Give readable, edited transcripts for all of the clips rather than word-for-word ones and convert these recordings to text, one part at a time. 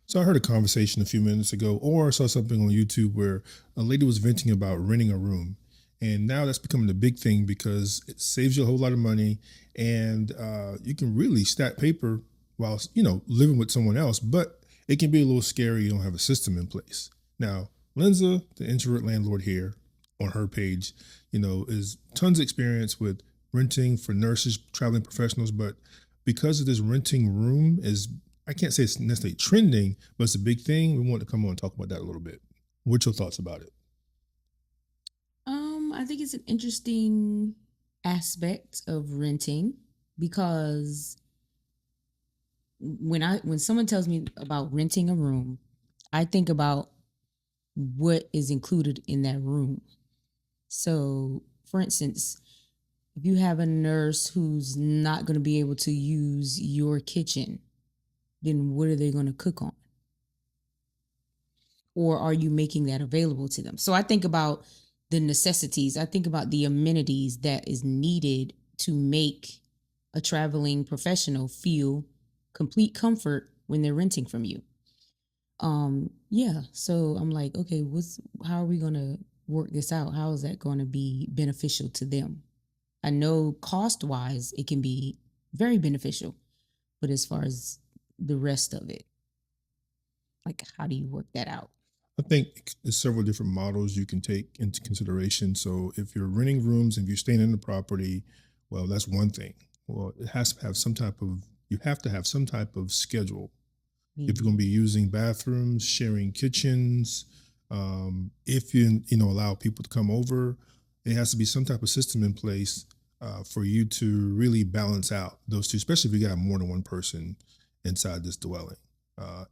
So I heard a conversation a few minutes ago, or I saw something on YouTube where a lady was venting about renting a room. And now that's becoming a big thing because it saves you a whole lot of money, and you can really stack paper while living with someone else. But it can be a little scary. You don't have a system in place. Now, Linza, the introvert landlord here, on her page, is tons of experience with renting for nurses, traveling professionals. But because of this renting room is, I can't say it's necessarily trending, but it's a big thing. We want to come on and talk about that a little bit. What's your thoughts about it? I think it's an interesting aspect of renting because when someone tells me about renting a room, I think about what is included in that room. So, for instance, if you have a nurse who's not going to be able to use your kitchen, then what are they going to cook on? Or are you making that available to them? So I think about the necessities. I think about the amenities that is needed to make a traveling professional feel complete comfort when they're renting from you. Yeah, so I'm like, okay, how are we going to work this out? How is that going to be beneficial to them? I know cost wise it can be very beneficial, but as far as the rest of it, like, how do you work that out? I think there's several different models you can take into consideration. So if you're renting rooms and if you're staying in the property, well, that's one thing. Well, it has to have some type of, you have to have some type of schedule. If you're going to be using bathrooms, sharing kitchens, if you allow people to come over, it has to be some type of system in place for you to really balance out those two, especially if you got more than one person inside this dwelling.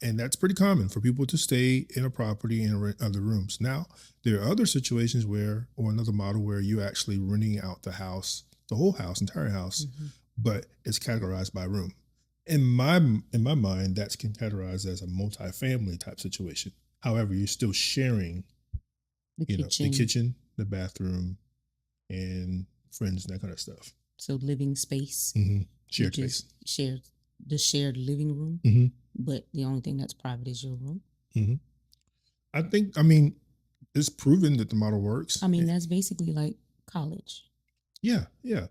And that's pretty common for people to stay in a property and rent other rooms. Now, there are other situations where, or another model where you're actually renting out the house, the whole house, entire house, but it's categorized by room. In my mind, that's categorized as a multifamily type situation. However, you're still sharing, The the kitchen. kitchen, the bathroom, and friends and that kind of stuff. So living space. Shared space. Shared living room. But the only thing that's private is your room. I mean, it's proven that the model works. I mean, that's basically like college. Yeah.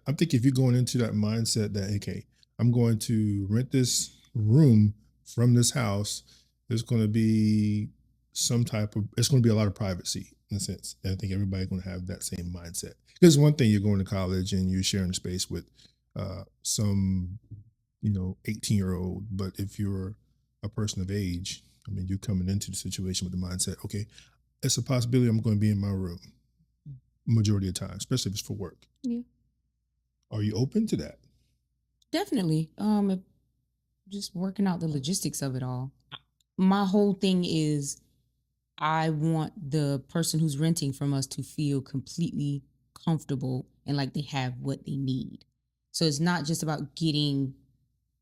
I think if you're going into that mindset that, okay, I'm going to rent this room from this house, there's going to be it's going to be a lot of privacy in a sense. And I think everybody's going to have that same mindset. Because one thing, you're going to college and you're sharing space with some, 18-year-old. But if you're a person of age, I mean, you're coming into the situation with the mindset, okay, it's a possibility I'm going to be in my room majority of the time, especially if it's for work. Yeah. Are you open to that? Definitely. Just working out the logistics of it all. My whole thing is I want the person who's renting from us to feel completely comfortable and like they have what they need. So it's not just about getting,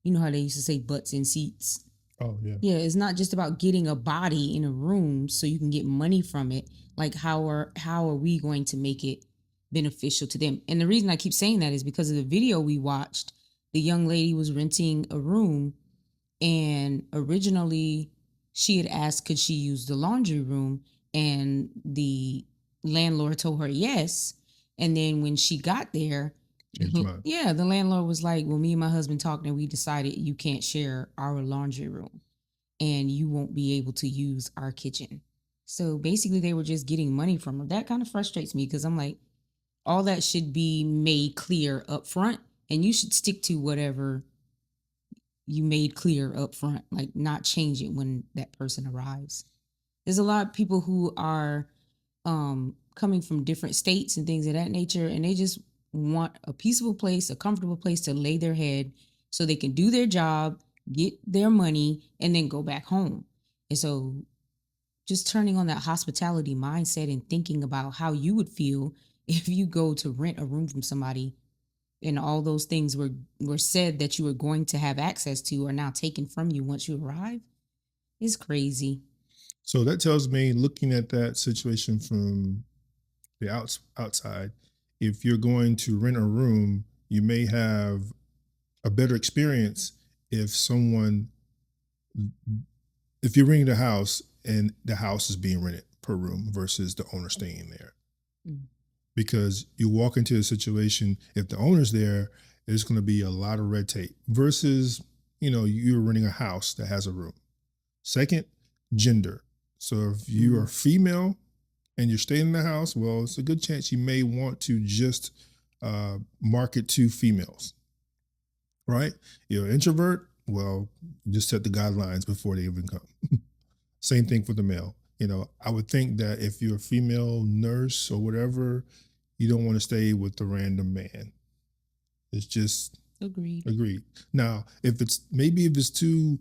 you know how they used to say butts in seats. Oh yeah. Yeah, it's not just about getting a body in a room so you can get money from it. Like how are we going to make it beneficial to them? And the reason I keep saying that is because of the video we watched. The young lady was renting a room, and originally she had asked could she use the laundry room, and the landlord told her yes. And then when she got there, yeah, the landlord was like, well, me and my husband talked and we decided you can't share our laundry room and you won't be able to use our kitchen. So basically they were just getting money from her. That kind of frustrates me because I'm like, all that should be made clear up front, and you should stick to whatever you made clear up front, like not change it when that person arrives. There's a lot of people who are coming from different states and things of that nature, and they just want a peaceful place, a comfortable place to lay their head so they can do their job, get their money, and then go back home. And so just turning on that hospitality mindset and thinking about how you would feel if you go to rent a room from somebody and all those things were said that you were going to have access to are now taken from you once you arrive is crazy. So that tells me, looking at that situation from the outside, if you're going to rent a room, you may have a better experience if someone if you're renting the house and the house is being rented per room versus the owner staying there. Mm. Because you walk into a situation, if the owner's there, there's going to be a lot of red tape versus, you're renting a house that has a room. Second, gender. So if you are female and you're staying in the house, well, it's a good chance you may want to just market to females, right? You're an introvert, well, just set the guidelines before they even come. Same thing for the male. I would think that if you're a female nurse or whatever, you don't want to stay with the random man. It's just agreed. Now, if it's two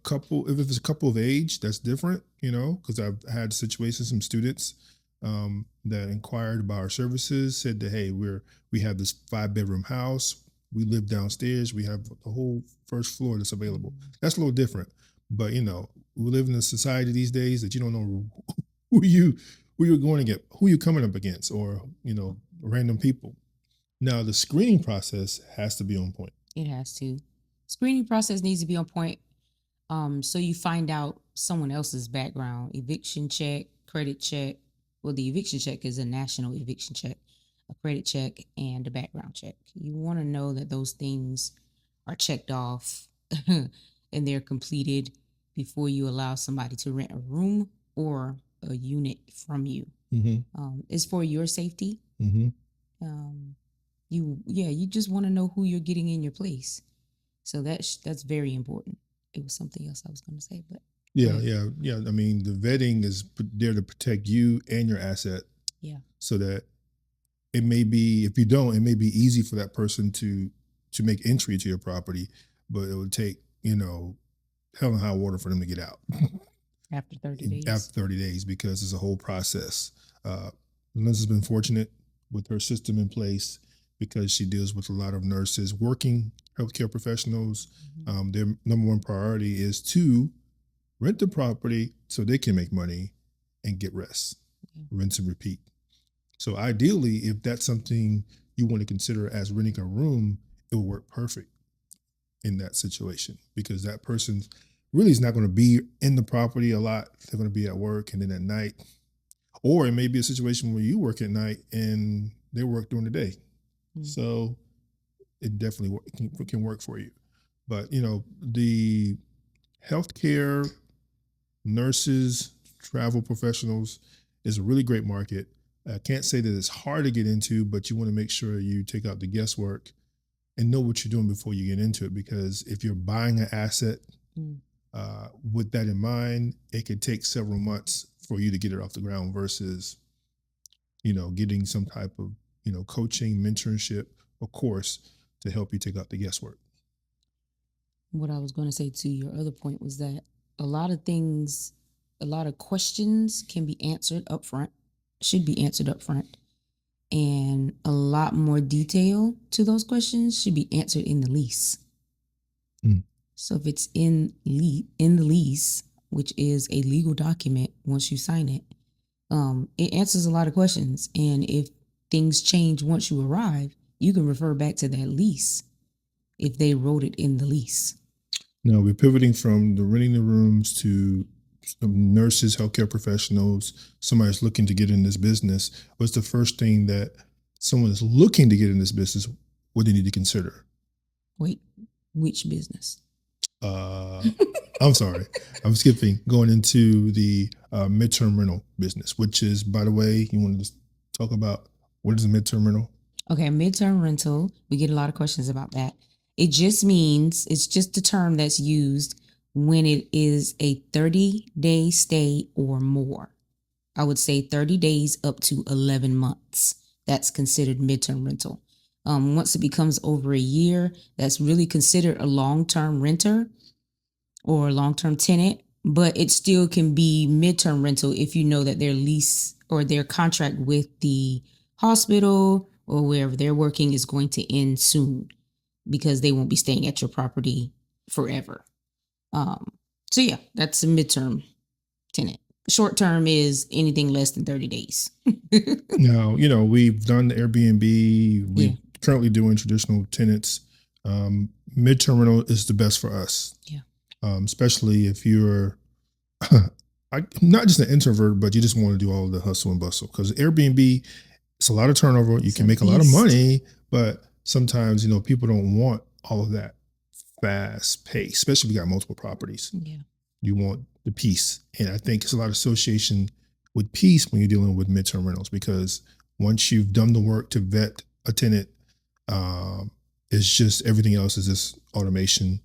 couple, if it's a couple of age, that's different, because I've had situations, some students that inquired about our services, said that, hey, we have this 5-bedroom house, we live downstairs, we have the whole first floor that's available. That's a little different, but we live in a society these days that you don't know who you're going to get, who you're coming up against, or random people. Now the screening process has to be on point. It has to. Screening process needs to be on point. So you find out someone else's background, eviction check, credit check. Well, the eviction check is a national eviction check, a credit check, and a background check. You want to know that those things are checked off and they're completed before you allow somebody to rent a room or a unit from you. Mm-hmm. It's for your safety. Mm-hmm. You just want to know who you're getting in your place. So that's very important. It was something else I was going to say, but yeah. I mean, the vetting is there to protect you and your asset. Yeah. So that it may be, if you don't, it may be easy for that person to make entry to your property, but it would take hell and high water for them to get out after 30 days. After 30 days, because it's a whole process. Melissa's been fortunate with her system in place because she deals with a lot of nurses, working healthcare professionals. Mm-hmm. Their number one priority is to rent the property so they can make money and get rest, rinse and repeat. So ideally, if that's something you want to consider as renting a room, it will work perfect in that situation, because that person really is not going to be in the property a lot. They're going to be at work, and then at night, or it may be a situation where you work at night and they work during the day. Mm-hmm. So it definitely can work for you. But, the healthcare, nurses, travel professionals is a really great market. I can't say that it's hard to get into, but you want to make sure you take out the guesswork and know what you're doing before you get into it. Because if you're buying an asset with that in mind, it could take several months for you to get it off the ground versus, getting some type of, coaching, mentorship, or course to help you take out the guesswork. What I was going to say to your other point was that a lot of questions can be answered up front, should be answered up front. And a lot more detail to those questions should be answered in the lease. Mm. So if it's in the lease, which is a legal document, once you sign it, it answers a lot of questions. And if things change once you arrive, you can refer back to that lease if they wrote it in the lease. Now we're pivoting from the renting the rooms to nurses, healthcare professionals, somebody's looking to get in this business. What's the first thing that someone is looking to get in this business, what they need to consider? Wait, which business? I'm sorry. I'm skipping, going into the midterm rental business, which is, by the way, you wanted to talk about what is a midterm rental? Okay, midterm rental. We get a lot of questions about that. It just means, it's just a term that's used when it is a 30-day stay or more. I would say 30 days up to 11 months. That's considered midterm rental. Once it becomes over a year, that's really considered a long-term renter or a long-term tenant, but it still can be midterm rental if you know that their lease or their contract with the hospital or wherever they're working is going to end soon, because they won't be staying at your property forever. So yeah, that's a midterm tenant. Short term is anything less than 30 days. Now, we've done the Airbnb. We're currently doing traditional tenants. Midterm rental is the best for us. Yeah. Especially if you're I'm not just an introvert, but you just want to do all the hustle and bustle because Airbnb, it's a lot of turnover. You It's can a make a lot of beast. money, but sometimes, people don't want all of that fast pace, especially if you got multiple properties. Yeah. You want the peace. And I think it's a lot of association with peace when you're dealing with midterm rentals because once you've done the work to vet a tenant, it's just everything else is just automation.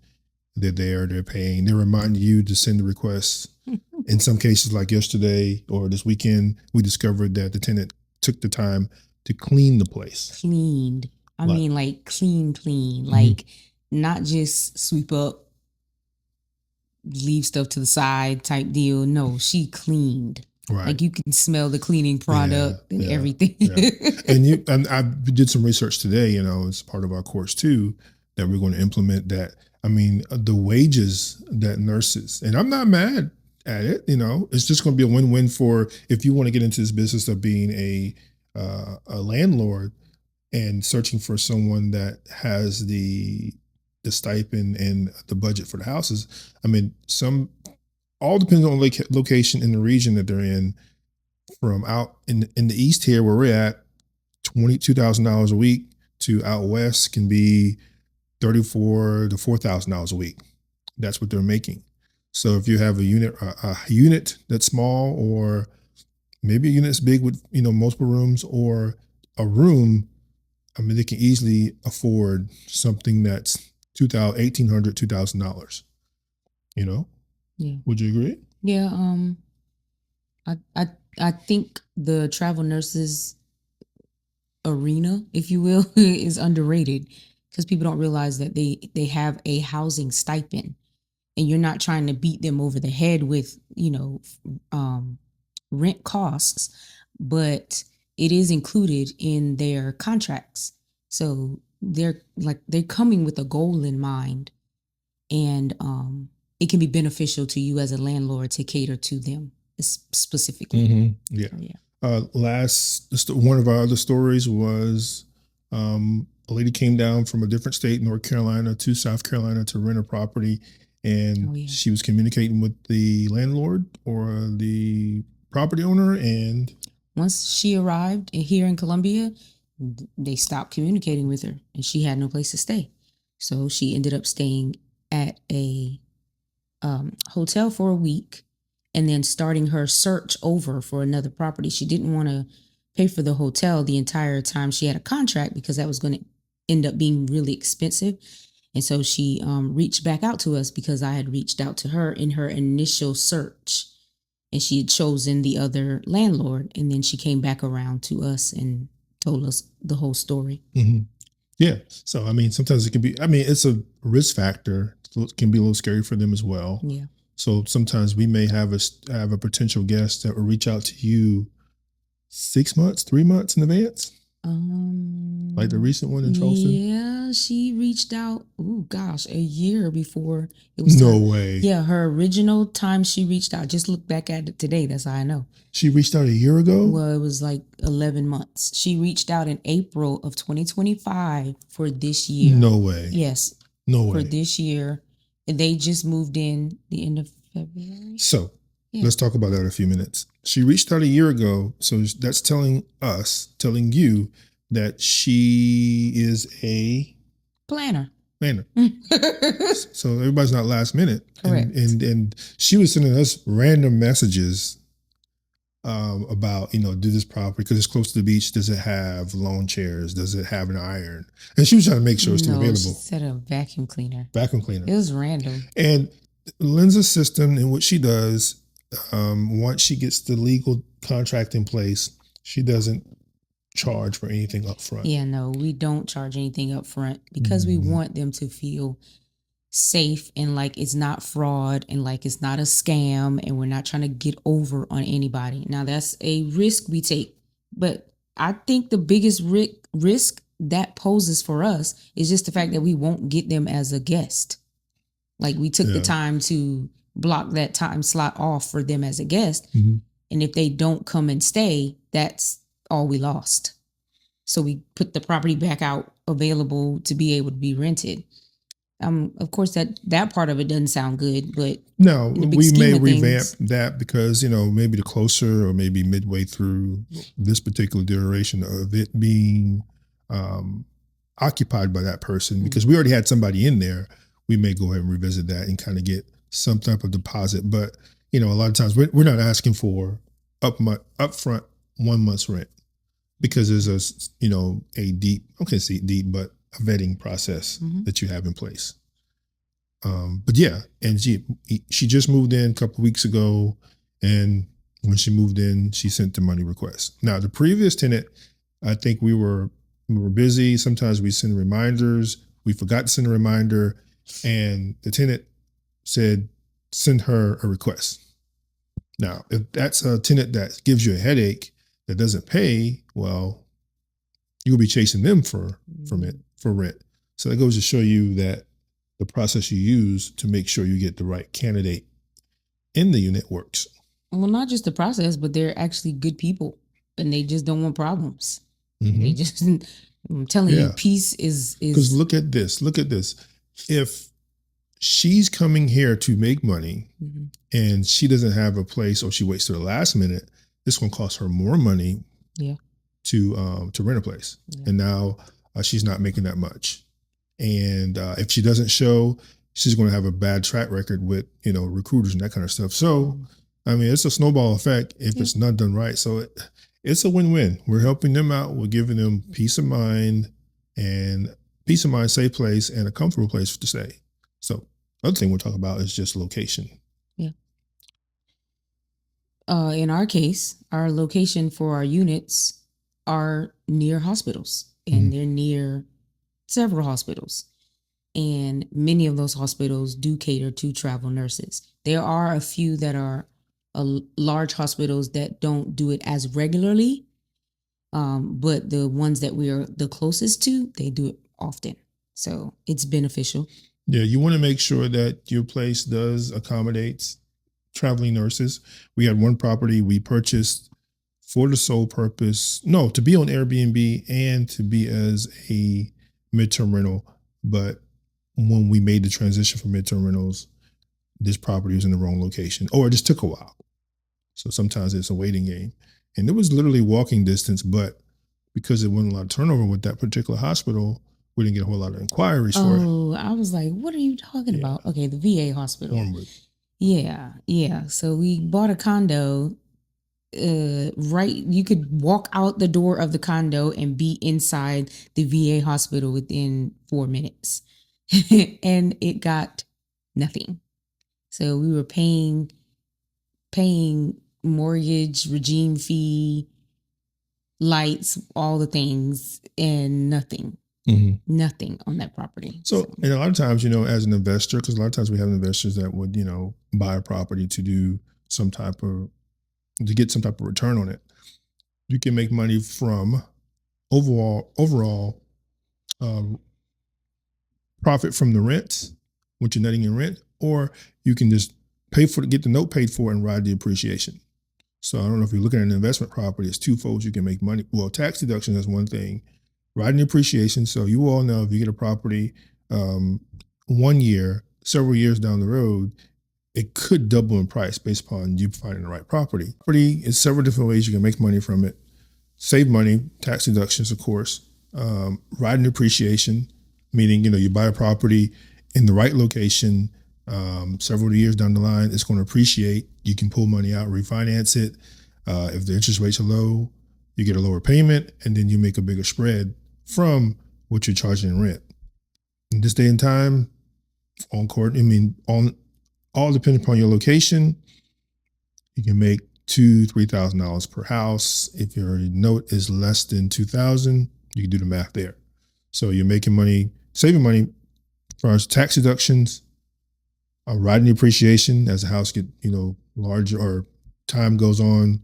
They're there, they're paying, they're reminding you to send the requests. In some cases, like yesterday or this weekend, we discovered that the tenant took the time to clean the place. Cleaned. I Like- mean, like clean, Mhm. like not just sweep up, leave stuff to the side type deal. No, she cleaned. Right. Like you can smell the cleaning product and everything. Yeah. And I did some research today, as part of our course too, that we're going to implement that. I mean, the wages that nurses, and I'm not mad at it, it's just going to be a win-win for if you want to get into this business of being a landlord and searching for someone that has the stipend and the budget for the houses. I mean, all depends on location in the region that they're in. From out in the east here where we're at, $22,000 a week to out west can be $34,000 to $4,000 a week. That's what they're making. So if you have a unit that's small, or maybe a unit that's big with multiple rooms, or a room, I mean, they can easily afford something that's $1,800, $2,000. Yeah. Would you agree? Yeah. I think the travel nurses arena, if you will, is underrated because people don't realize that they have a housing stipend, and you're not trying to beat them over the head with rent costs, but it is included in their contracts. So they're coming with a goal in mind, and it can be beneficial to you as a landlord to cater to them specifically. Mm-hmm. Yeah. So, yeah. One of our other stories was a lady came down from a different state, North Carolina, to South Carolina to rent a property, and she was communicating with the landlord or the property owner, and once she arrived here in Columbia, they stopped communicating with her, and she had no place to stay. So she ended up staying at a hotel for a week, and then starting her search over for another property. She didn't want to pay for the hotel the entire time she had a contract because that was going to end up being really expensive. And so she reached back out to us because I had reached out to her in her initial search, and she had chosen the other landlord. And then she came back around to us and told us the whole story. Mm-hmm. Yeah. So, I mean, sometimes it can be, it's a risk factor. So it can be a little scary for them as well. Yeah. So sometimes we may have a potential guest that will reach out to you 6 months, 3 months in advance. Like the recent one in Charleston. Yeah, she reached out. Oh gosh, a year before it was. No way. Yeah, her original time she reached out. Just look back at it today. That's how I know. She reached out a year ago. Well, it was like 11 months. She reached out in April of 2025 for this year. No way. Yes. No way. For this year, they just moved in the end of February. So let's talk about that in a few minutes. She reached out a year ago. So that's telling you that she is a planner. So everybody's not last minute. Correct. And she was sending us random messages about, do this property, because it's close to the beach. Does it have lawn chairs? Does it have an iron? And she was trying to make sure it's still available. She said a vacuum cleaner. It was random. And Linda's system and what she does, once she gets the legal contract in place, she doesn't charge for anything up front. Yeah, no, we don't charge anything up front because we want them to feel safe and like it's not fraud and like it's not a scam, and we're not trying to get over on anybody. Now that's a risk we take, but I think the biggest risk that poses for us is just the fact that we won't get them as a guest. Like we took the time to block that time slot off for them as a guest. Mm-hmm. And if they don't come and stay, that's all we lost. So we put the property back out available to be able to be rented. Of course, that part of it doesn't sound good, but No, in the big we scheme may of revamp things, that because, maybe the closer or maybe midway through this particular duration of it being occupied by that person, because we already had somebody in there, we may go ahead and revisit that and kind of get some type of deposit. But, a lot of times we're not asking for upfront 1 month's rent because there's a deep, okay, see deep, but a vetting process that you have in place. But yeah, and she just moved in a couple of weeks ago, and when she moved in, she sent the money request. Now the previous tenant, I think we were busy. Sometimes we send reminders. We forgot to send a reminder, and the tenant said send her a request. Now, if that's a tenant that gives you a headache that doesn't pay, well, you'll be chasing them for rent. So that goes to show you that the process you use to make sure you get the right candidate in the unit works. Well, not just the process, but they're actually good people, and they just don't want problems. They just, I'm telling you, peace is. Because look at this. If she's coming here to make money and she doesn't have a place, or she waits to the last minute, it's going to cost her more money. Yeah. To rent a place, and now she's not making that much. And if she doesn't show, she's going to have a bad track record with recruiters and that kind of stuff. So, I mean, it's a snowball effect if it's not done right. So it's a win-win. We're helping them out. We're giving them peace of mind, safe place, and a comfortable place to stay. So, other thing we'll talk about is just location. Yeah. In our case, our location for our units are near hospitals, and they're near several hospitals. And many of those hospitals do cater to travel nurses. There are a few that are large hospitals that don't do it as regularly. But the ones that we are the closest to, they do it often. So it's beneficial. Yeah, you want to make sure that your place does accommodate traveling nurses. We had one property we purchased for the sole purpose, to be on Airbnb and to be as a midterm rental. But when we made the transition from midterm rentals, this property was in the wrong location, or it just took a while. So sometimes it's a waiting game. And it was literally walking distance, but because it wasn't a lot of turnover with that particular hospital, we didn't get a whole lot of inquiries for it. Oh, I was like, what are you talking about? Okay, the VA hospital. Wormwood. Yeah. So we bought a condo. Right, you could walk out the door of the condo and be inside the VA hospital within 4 minutes. And it got nothing. So we were paying mortgage, regime fee, lights, all the things, and nothing. Nothing on that property. So, and a lot of times, as an investor, because a lot of times we have investors that would, buy a property to get some type of return on it. You can make money from overall profit from the rent, what you're netting in rent, or you can just get the note paid for and ride the appreciation. So I don't know if you're looking at an investment property, it's twofold. You can make money. Well, tax deduction is one thing, riding the appreciation. So you all know if you get a property 1 year, several years down the road, it could double in price based upon you finding the right property. Property is several different ways you can make money from it. Save money, tax deductions, of course. Riding appreciation, meaning, you buy a property in the right location, several years down the line, it's going to appreciate. You can pull money out, refinance it. If the interest rates are low, you get a lower payment, and then you make a bigger spread from what you're charging in rent. In this day and time, all depending upon your location, you can make $2,000-$3,000 per house. If your note is less than $2,000, you can do the math there. So you're making money, saving money as far as tax deductions, riding the appreciation as the house get larger or time goes on,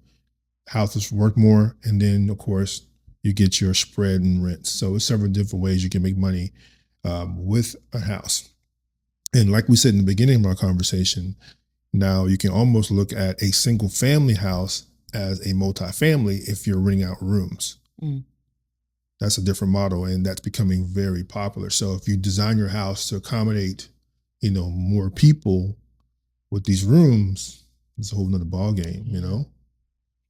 houses worth more, and then of course you get your spread in rents. So it's several different ways you can make money with a house. And like we said in the beginning of our conversation, now you can almost look at a single family house as a multifamily if you're renting out rooms. that's a different model, and that's becoming very popular. So if you design your house to accommodate, more people with these rooms, it's a whole nother ball game,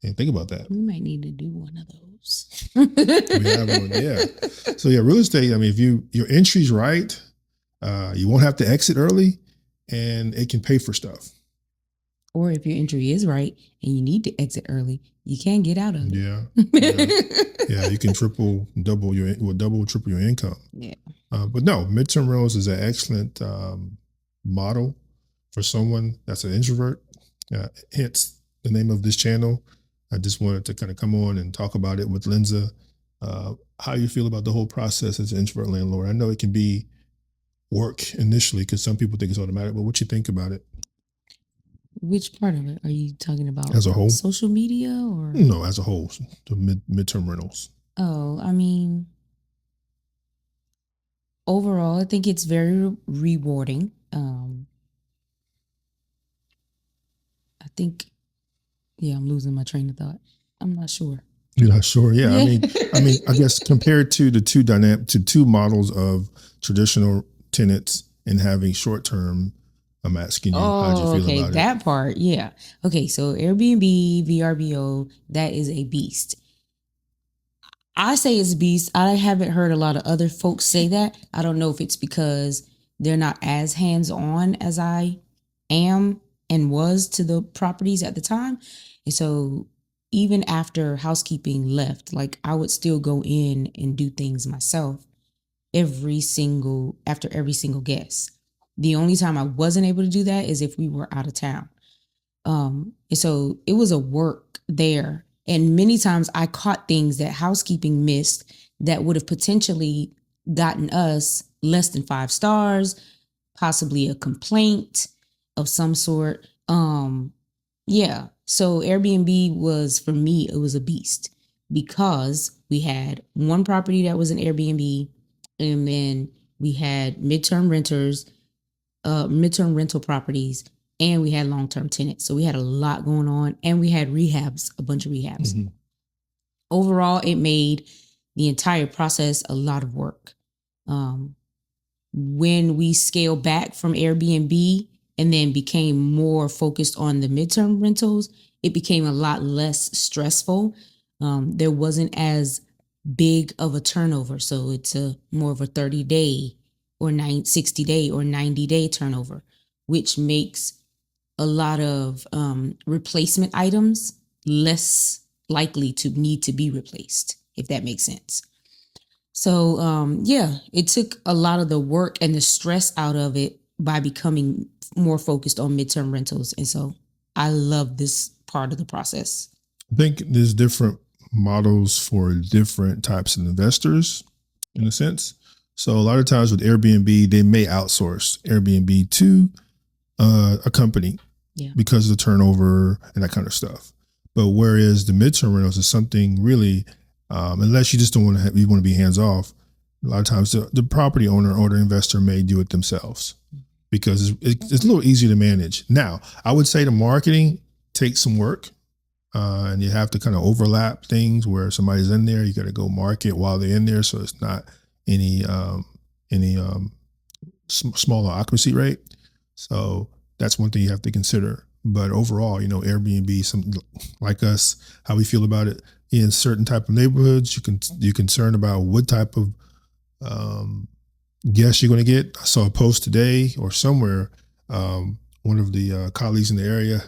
And think about that. We might need to do one of those. We have one, yeah. So yeah, real estate. I mean, if your entry's right, you won't have to exit early, and it can pay for stuff. Or if your entry is right and you need to exit early, you can get out of it. Yeah. You can triple, triple your income. Yeah. But no, midterm rentals is an excellent model for someone that's an introvert. Hence the name of this channel. I just wanted to kind of come on and talk about it with Linza. How you feel about the whole process as an introvert landlord? I know it can be work initially because some people think it's automatic, but what you think about it? Which part of it are you talking about? As a whole? Social media or? No, as a whole, the midterm rentals. Oh, I mean, overall, I think it's very rewarding. I think, I'm losing my train of thought. I'm not sure. You're not sure? Yeah. I guess compared to the two models of traditional tenants and having short term, I'm asking you, how'd you feel about it? That part, yeah. Okay, so Airbnb, VRBO, that is a beast. I say it's a beast. I haven't heard a lot of other folks say that. I don't know if it's because they're not as hands-on as I am and was to the properties at the time. And so even after housekeeping left, like I would still go in and do things myself after every single guest. The only time I wasn't able to do that is if we were out of town. And so it was a work there. And many times I caught things that housekeeping missed that would have potentially gotten us less than 5 stars, possibly a complaint of some sort. Yeah. So Airbnb was, for me, it was a beast because we had one property that was an Airbnb, and then we had midterm rental properties, and we had long-term tenants. So we had a lot going on, and we had a bunch of rehabs. Mm-hmm. Overall, it made the entire process a lot of work. When we scaled back from Airbnb and then became more focused on the midterm rentals, it became a lot less stressful. There wasn't as big of a turnover. So it's more of a 30-day or 60-day or 90-day turnover, which makes a lot of replacement items less likely to need to be replaced, if that makes sense. So it took a lot of the work and the stress out of it by becoming more focused on midterm rentals. And so I love this part of the process. I think there's different models for different types of investors in a sense. So a lot of times with Airbnb, they may outsource Airbnb to a company because of the turnover and that kind of stuff. But whereas the midterm rentals is something really, unless you just don't want to you want to be hands off, a lot of times the property owner or the investor may do it themselves because it's a little easier to manage. Now, I would say the marketing takes some work. And you have to kind of overlap things where somebody's in there. You got to go market while they're in there, so it's not any smaller occupancy rate. So that's one thing you have to consider. But overall, Airbnb, some like us, how we feel about it in certain type of neighborhoods. You're concerned about what type of guests you're going to get. I saw a post today or somewhere. One of the colleagues in the area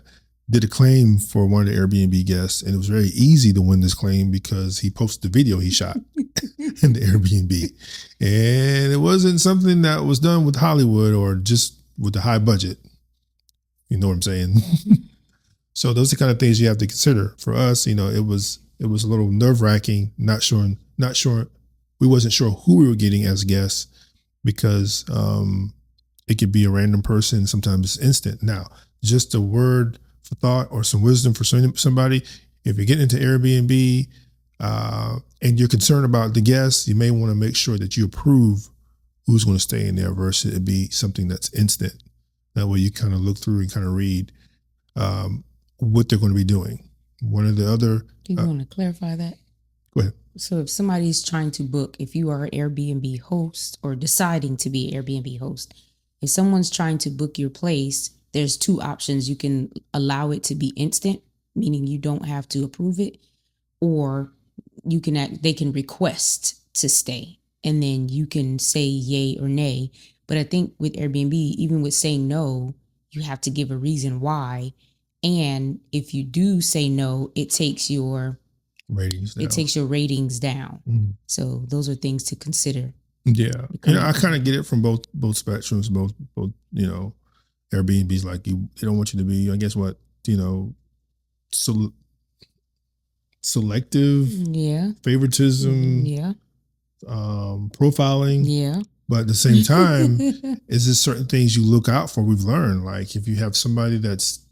did a claim for one of the Airbnb guests, and it was very easy to win this claim because he posted the video he shot in the Airbnb. And it wasn't something that was done with Hollywood or just with the high budget. You know what I'm saying? So those are the kind of things you have to consider. For us, it was a little nerve-wracking, not sure. We wasn't sure who we were getting as guests because it could be a random person. Sometimes it's instant. Now, just a word for thought or some wisdom for somebody. If you're getting into Airbnb and you're concerned about the guests, you may want to make sure that you approve who's going to stay in there versus it be something that's instant. That way you kind of look through and kind of read what they're going to be doing. One of the other... Do you want to clarify that? Go ahead. So if somebody's trying to book, if you are an Airbnb host or deciding to be an Airbnb host, if someone's trying to book your place, there's two options. You can allow it to be instant, meaning you don't have to approve it, or they can request to stay, and then you can say yay or nay. But I think with Airbnb, even with saying no, you have to give a reason why. And if you do say no, it takes your ratings down. Mm-hmm. So those are things to consider. Yeah, I kind of get it from both spectrums. Both Airbnb's like they don't want you to be, I guess, what selective, favoritism, profiling, but at the same time, is there certain things you look out for? We've learned, like if you have somebody that's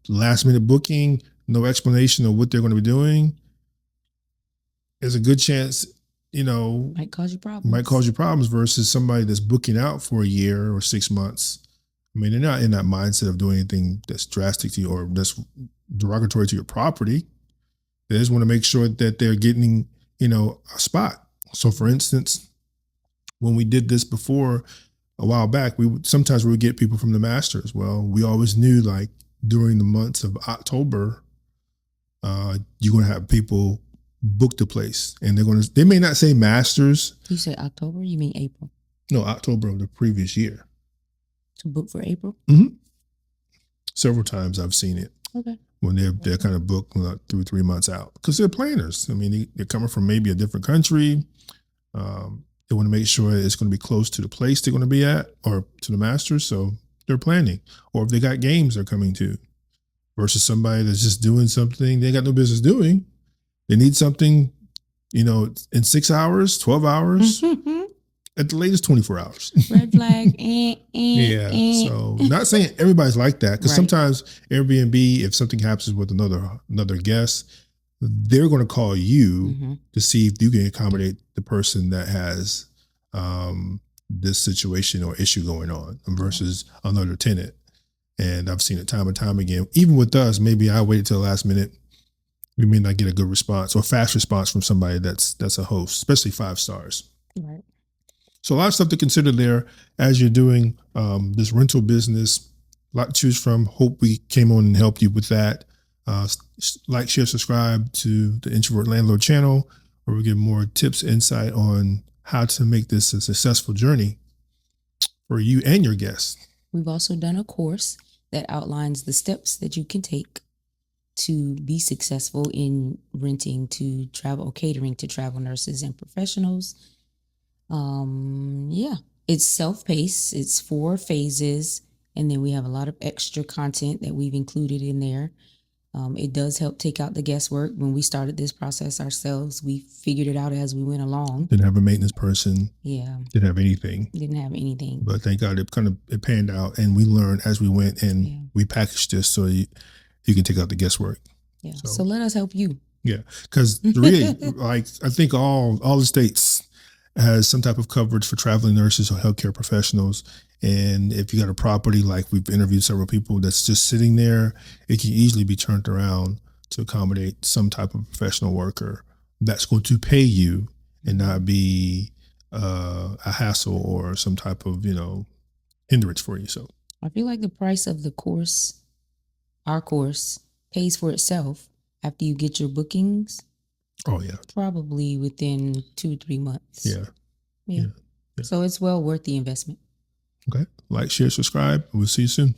last minute booking, no explanation of what they're going to be doing, there's a good chance might cause you problems versus somebody that's booking out for a year or 6 months. I mean, they're not in that mindset of doing anything that's drastic to you or that's derogatory to your property. They just want to make sure that they're getting, a spot. So for instance, when we did this before a while back, we would get people from the masters. Well, we always knew, like, during the months of October, you're going to have people book the place, and they may not say masters. You say October? You mean April? No, October of the previous year. To book for April? Mm-hmm. Several times I've seen it. Okay. When they're kind of booked 3 months out, because they're planners. I mean, they're coming from maybe a different country. They want to make sure it's going to be close to the place they're going to be at or to the masters. So they're planning. Or if they got games they're coming to, versus somebody that's just doing something they got no business doing. They need something, in 6 hours, 12 hours, at the latest 24 hours. Red flag. Yeah. So not saying everybody's like that, because sometimes Airbnb, if something happens with another guest, they're going to call you to see if you can accommodate the person that has this situation or issue going on versus another tenant. And I've seen it time and time again. Even with us, maybe I waited till the last minute. We may not get a good response or fast response from somebody that's a host, especially 5 stars. Right. So a lot of stuff to consider there as you're doing this rental business. A lot to choose from. Hope we came on and helped you with that. Like, share, subscribe to the Introvert Landlord channel, where we give more tips, insight on how to make this a successful journey for you and your guests. We've also done a course that outlines the steps that you can take to be successful in renting to travel or catering to travel nurses and professionals. It's self-paced. It's 4 phases. And then we have a lot of extra content that we've included in there. It does help take out the guesswork. When we started this process ourselves, we figured it out as we went along. Didn't have a maintenance person. Yeah. Didn't have anything. But thank God it panned out, and we learned as we went, and we packaged this so you can take out the guesswork. Yeah. So let us help you. Yeah. Because really, I think all the states has some type of coverage for traveling nurses or healthcare professionals. And if you got a property, like we've interviewed several people that's just sitting there, it can easily be turned around to accommodate some type of professional worker that's going to pay you and not be a hassle or some type of, hindrance for you. So I feel like the price of our course, pays for itself after you get your bookings. Oh yeah. Probably within 2-3 months. Yeah. So it's well worth the investment. Okay. Like, share, subscribe. We'll see you soon.